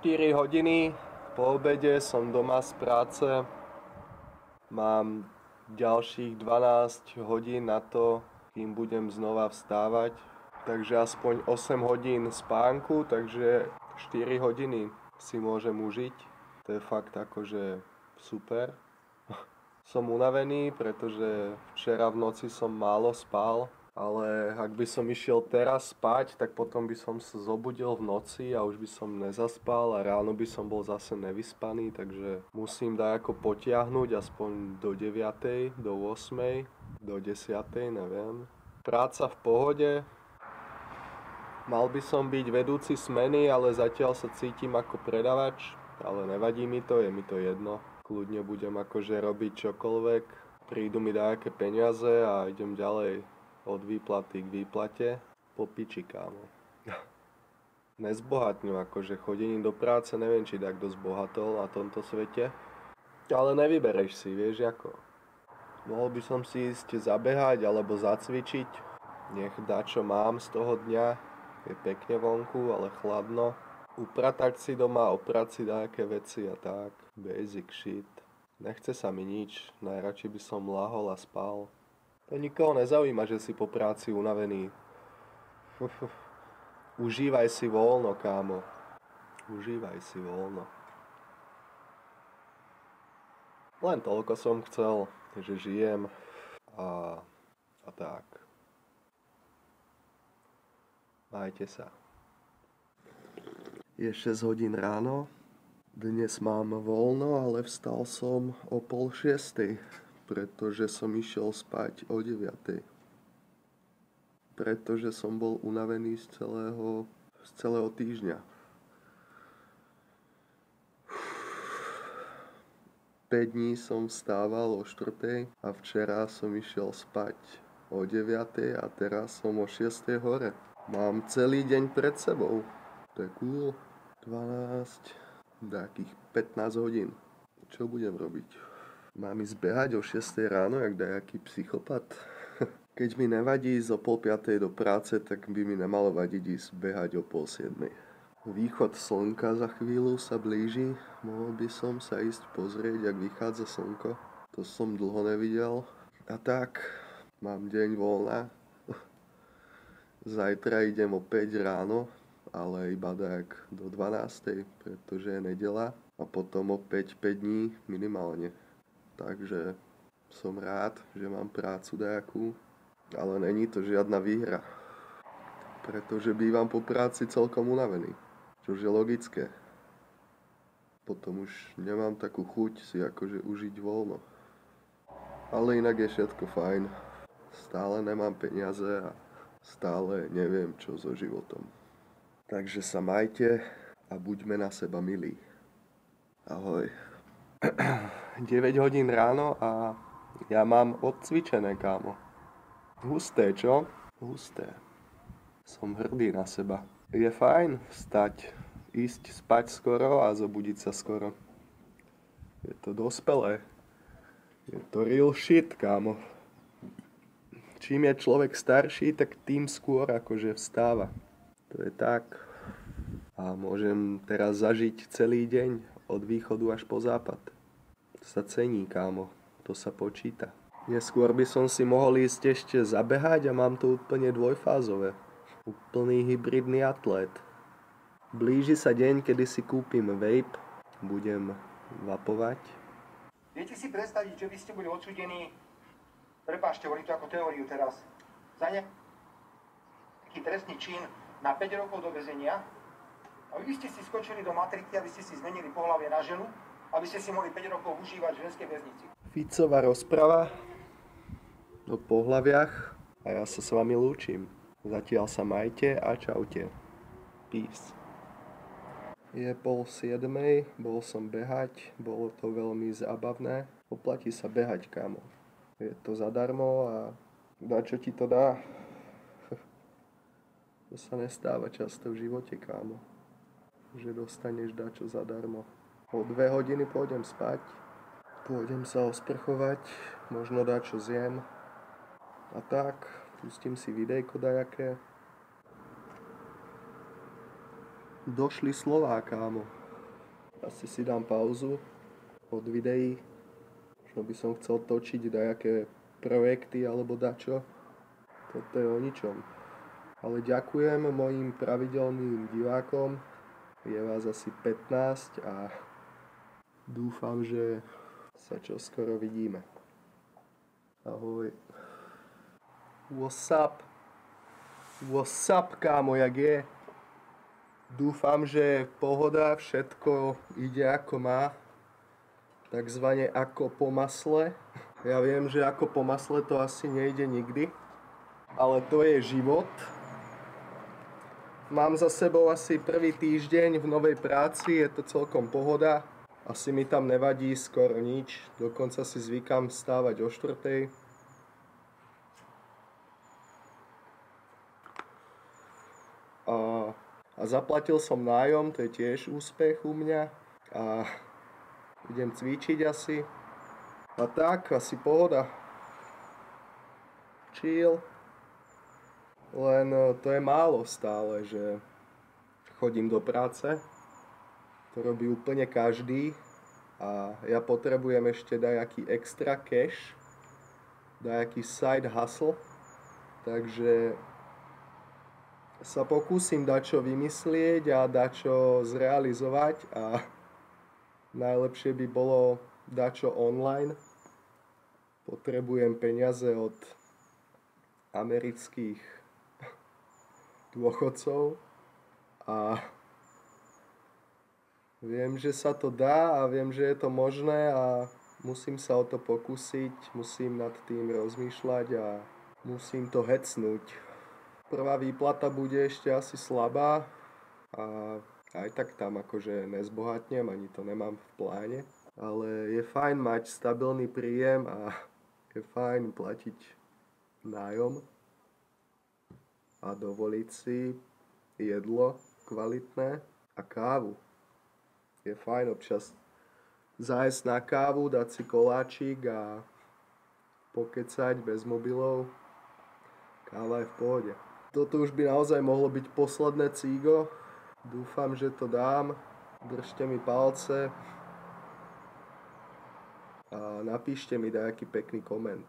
4 hodiny po obede som doma z práce. Mám ďalších 12 hodín na to, kým budem znova vstávať. Takže aspoň 8 hodín spánku, takže 4 hodiny si môžem užiť. To je fakt akože super. Som unavený, pretože včera v noci som málo spal. Ale ak by som išiel teraz spať, tak potom by som sa zobudil v noci a už by som nezaspal a ráno by som bol zase nevyspaný, takže musím dajako potiahnuť aspoň do 9, do 8, do 10, neviem. Práca v pohode. Mal by som byť vedúci smeny, ale zatiaľ sa cítim ako predavač, ale nevadí mi to, je mi to jedno. Kľudne budem akože robiť čokoľvek, prídu mi dajaké peniaze a idem ďalej. Od výplaty k výplate, po piči, kámo. Nezbohatňujem, akože chodením do práce, neviem, či takto zbohatol na tomto svete. Ale nevybereš si, vieš ako. Mohol by som si ísť zabehať alebo zacvičiť. Nech čo mám z toho dňa. Je pekne vonku, ale chladno. Upratať si doma, oprať si nejaké veci a tak. Basic shit. Nechce sa mi nič, najradšej by som lahol a spal. To nikoho nezaujíma, že si po práci unavený. Užívaj si voľno, kámo. Užívaj si voľno. Len toľko som chcel, že žijem a tak. Majte sa. Je 6 hodín ráno. Dnes mám voľno, ale vstal som o 5:30. Pretože som išiel spať o 9. Pretože som bol unavený z celého týždňa. 5 dní som vstával o 4. a včera som išiel spať o 9. a teraz som o 6. hore. Mám celý deň pred sebou. To je cool. 12, takých 15 hodín. Čo budem robiť? Mám ísť behať o 6 ráno, jak dajaký psychopat. Keď mi nevadí ísť o 4:30 do práce, tak by mi nemalo vadiť ísť behať o 6:30. Východ slnka za chvíľu sa blíži. Mohol by som sa ísť pozrieť, jak vychádza slnko. To som dlho nevidel. A tak, mám deň voľna. Zajtra idem o 5 ráno, ale iba tak do 12, pretože je nedeľa. A potom opäť 5 dní minimálne. Takže som rád, že mám prácu dajakú, ale není to žiadna výhra. Pretože bývam po práci celkom unavený, čo je logické. Potom už nemám takú chuť si akože užiť voľno. Ale inak je všetko fajn. Stále nemám peniaze a stále neviem čo so životom. Takže sa majte a buďme na seba milí. Ahoj. 9 hodín ráno a ja mám odcvičené, kámo. Husté, čo? Husté. Som hrdý na seba. Je fajn vstať, ísť spať skoro a zobudiť sa skoro. Je to dospelé. Je to real shit, kámo. Čím je človek starší, tak tým skôr akože vstáva. To je tak. A môžem teraz zažiť celý deň od východu až po západ. To sa cení, kámo. To sa počíta. Neskôr by som si mohol ísť ešte zabehať a mám to úplne dvojfázové. Úplný hybridný atlét. Blíži sa deň, kedy si kúpim vape. Budem vapovať. Viete si predstaviť, že by ste boli odsúdení, prepáčte, hovorím to ako teóriu teraz, za nejaký trestný čin na 5 rokov do väzenia a vy ste si skočili do matriky, aby ste si zmenili pohlavie na ženu, aby ste si mohli 5 rokov užívať v ženskej väznici. Ficová rozprava o pohlaviach a ja sa s vami lúčim. Zatiaľ sa majte a čaute. Peace. Je 6:30, bol som behať, bolo to veľmi zábavné. Oplatí sa behať, kámo. Je to zadarmo a čo ti to dá? To sa nestáva často v živote, kámo. Že dostaneš dačo zadarmo. O 2 hodiny pôjdem spať. Pôjdem sa osprchovať, možno dačo zjem. A tak, pustím si videjko dajaké. Došli slová, kámo. Asi si dám pauzu od videí. Možno by som chcel točiť dajaké projekty alebo dačo. Toto je o ničom. Ale ďakujem mojim pravidelným divákom. Je vás asi 15 a dúfam, že sa čoskoro vidíme. Ahoj. What's up? What's up, kámo, jak je? Dúfam, že pohoda, všetko ide ako má. Takzvané ako po masle. Ja viem, že ako po masle to asi nejde nikdy. Ale to je život. Mám za sebou asi prvý týždeň v novej práci, je to celkom pohoda. Asi mi tam nevadí skoro nič. Dokonca si zvykam vstávať o 4:00. A zaplatil som nájom, to je tiež úspech u mňa. A idem cvičiť asi. A tak, asi pohoda. Chill. Len to je málo stále, že chodím do práce. To robí úplne každý. A ja potrebujem ešte dajaký extra cash. Dajaký side hustle. Takže sa pokúsim dačo vymyslieť a dačo zrealizovať a najlepšie by bolo dačo online. Potrebujem peniaze od amerických dôchodcov a viem, že sa to dá a viem, že je to možné a musím sa o to pokúsiť, musím nad tým rozmýšľať a musím to hecnúť. Prvá výplata bude ešte asi slabá a aj tak tam akože nezbohatnem, ani to nemám v pláne. Ale je fajn mať stabilný príjem a je fajn platiť nájom a dovoliť si jedlo kvalitné a kávu. Je fajn občas zájsť na kávu, dať si koláčik a pokecať bez mobilov. Káva je v pohode. Toto už by naozaj mohlo byť posledné cígo. Dúfam, že to dám. Držte mi palce. A napíšte mi dajaký pekný koment.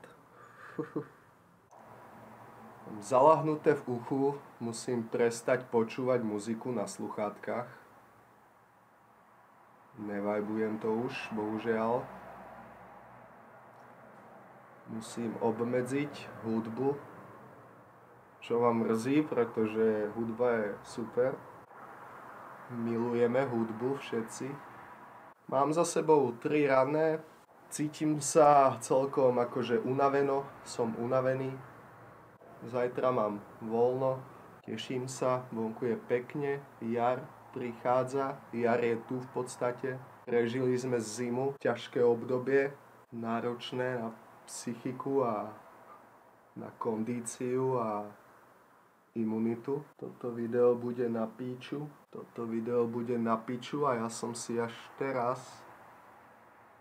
Zalahnuté v uchu, musím prestať počúvať muziku na sluchátkach. Nevajbujem to už, bohužiaľ. Musím obmedziť hudbu. Čo vám mrzí, pretože hudba je super. Milujeme hudbu všetci. Mám za sebou 3 rané. Cítim sa celkom akože unaveno. Som unavený. Zajtra mám voľno. Teším sa. Vonku je pekne. Jar prichádza. Jar je tu v podstate. Prežili sme zimu. Ťažké obdobie. Náročné na psychiku a na kondíciu a imunitu. Toto video bude na píču. A ja som si až teraz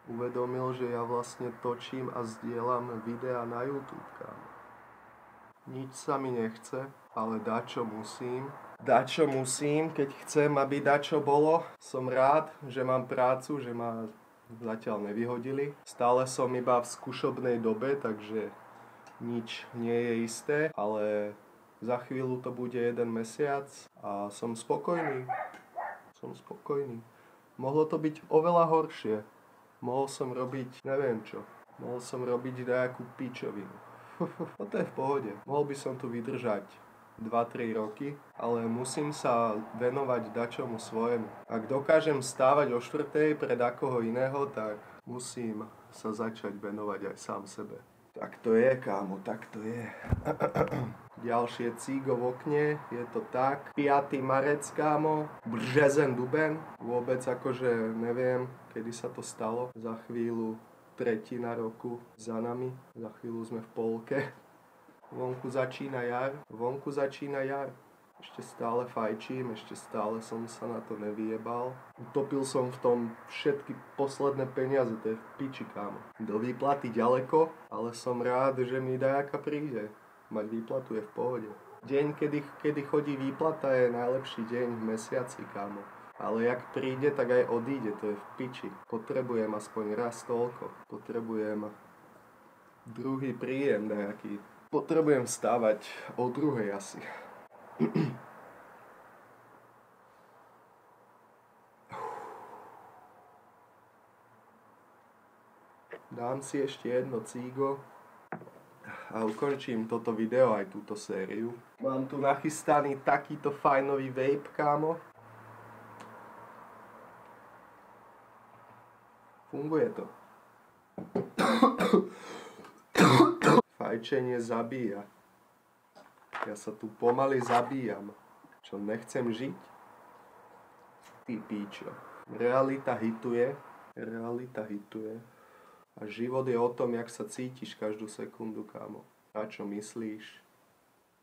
uvedomil, že ja vlastne točím a zdieľam videa na YouTube, kámo. Nič sa mi nechce, ale dačo musím. Keď chcem, aby dačo bolo. Som rád, že mám prácu, že ma zatiaľ nevyhodili. Stále som iba v skúšobnej dobe, takže nič nie je isté, ale za chvíľu to bude 1 mesiac a som spokojný. Mohlo to byť oveľa horšie. Mohol som robiť neviem čo. Mohol som robiť nejakú pičovinu. To je v pohode. Mohol by som tu vydržať 2-3 roky, ale musím sa venovať dačomu svojemu. Ak dokážem stávať o 4:00 pred akoho iného, tak musím sa začať venovať aj sám sebe. Tak to je, kámo, tak to je. Ďalšie cígo v okne, je to tak. 5. marec, kámo, březen, duben. Vôbec akože neviem, kedy sa to stalo. Za chvíľu 3. roku za nami. Za chvíľu sme v polke. Vonku začína jar. Ešte stále fajčím, ešte stále som sa na to nevyjebal. Utopil som v tom všetky posledné peniaze, to je v piči, kámo. Do výplaty ďaleko, ale som rád, že mi dajaka príde. Mať výplatu je v pohode. Deň, kedy chodí výplata, je najlepší deň v mesiaci, kámo. Ale jak príde, tak aj odíde, to je v piči. Potrebujem aspoň raz toľko. Potrebujem druhý príjem nejaký. Potrebujem vstávať o 2:00 asi. Dám si ešte jedno cígo a ukončím toto video aj túto sériu. Mám tu nachystaný takýto fajnový vape, kámo. Funguje to. Fajčenie zabíja. Ja sa tu pomaly zabíjam. Čo, nechcem žiť? Ty píčo. Realita hituje. A život je o tom, jak sa cítiš každú sekundu, kámo. Na čo myslíš,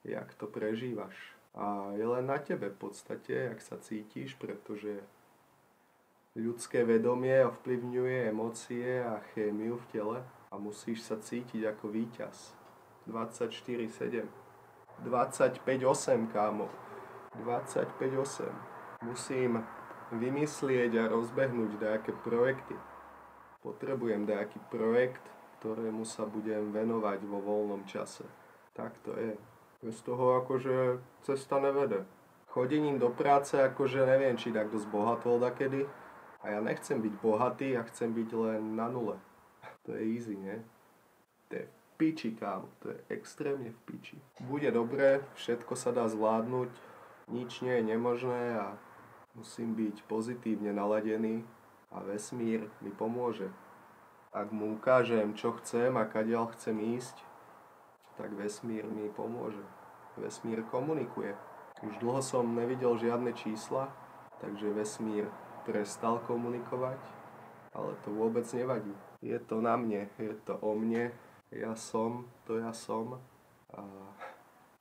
jak to prežívaš. A je len na tebe v podstate, jak sa cítiš, pretože ľudské vedomie ovplyvňuje emócie a chémiu v tele a musíš sa cítiť ako víťaz. 24/7. 25/8, kámo. 25/8. Musím vymyslieť a rozbehnúť nejaké projekty. Potrebujem nejaký projekt, ktorému sa budem venovať vo voľnom čase. Tak to je. Bez toho akože cesta nevede. Chodením do práce akože neviem, či takto zbohatol dakedy. A ja nechcem byť bohatý, ja chcem byť len na nule. To je easy, nie? To je v piči, kámo. To je extrémne v piči. Bude dobré, všetko sa dá zvládnuť, nič nie je nemožné a musím byť pozitívne naladený a vesmír mi pomôže. Ak mu ukážem, čo chcem a kadiaľ chcem ísť, tak vesmír mi pomôže. Vesmír komunikuje. Už dlho som nevidel žiadne čísla, takže vesmír prestal komunikovať, ale to vôbec nevadí. Je to na mne, je to o mne, ja som, to ja som a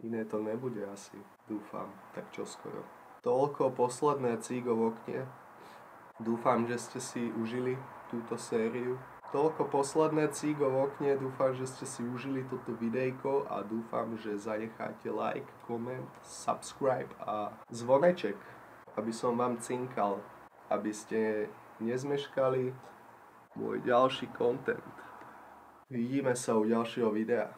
iné to nebude asi, dúfam, tak čoskoro. Toľko posledné cígo v okne. Dúfam, že ste si užili túto sériu. Toľko posledné cígo v okne. Dúfam, že ste si užili toto videjko a dúfam, že zanecháte like, koment, subscribe a zvoneček, aby som vám cinkal, aby ste nezmeškali môj ďalší content. Vidíme sa u ďalšieho videa.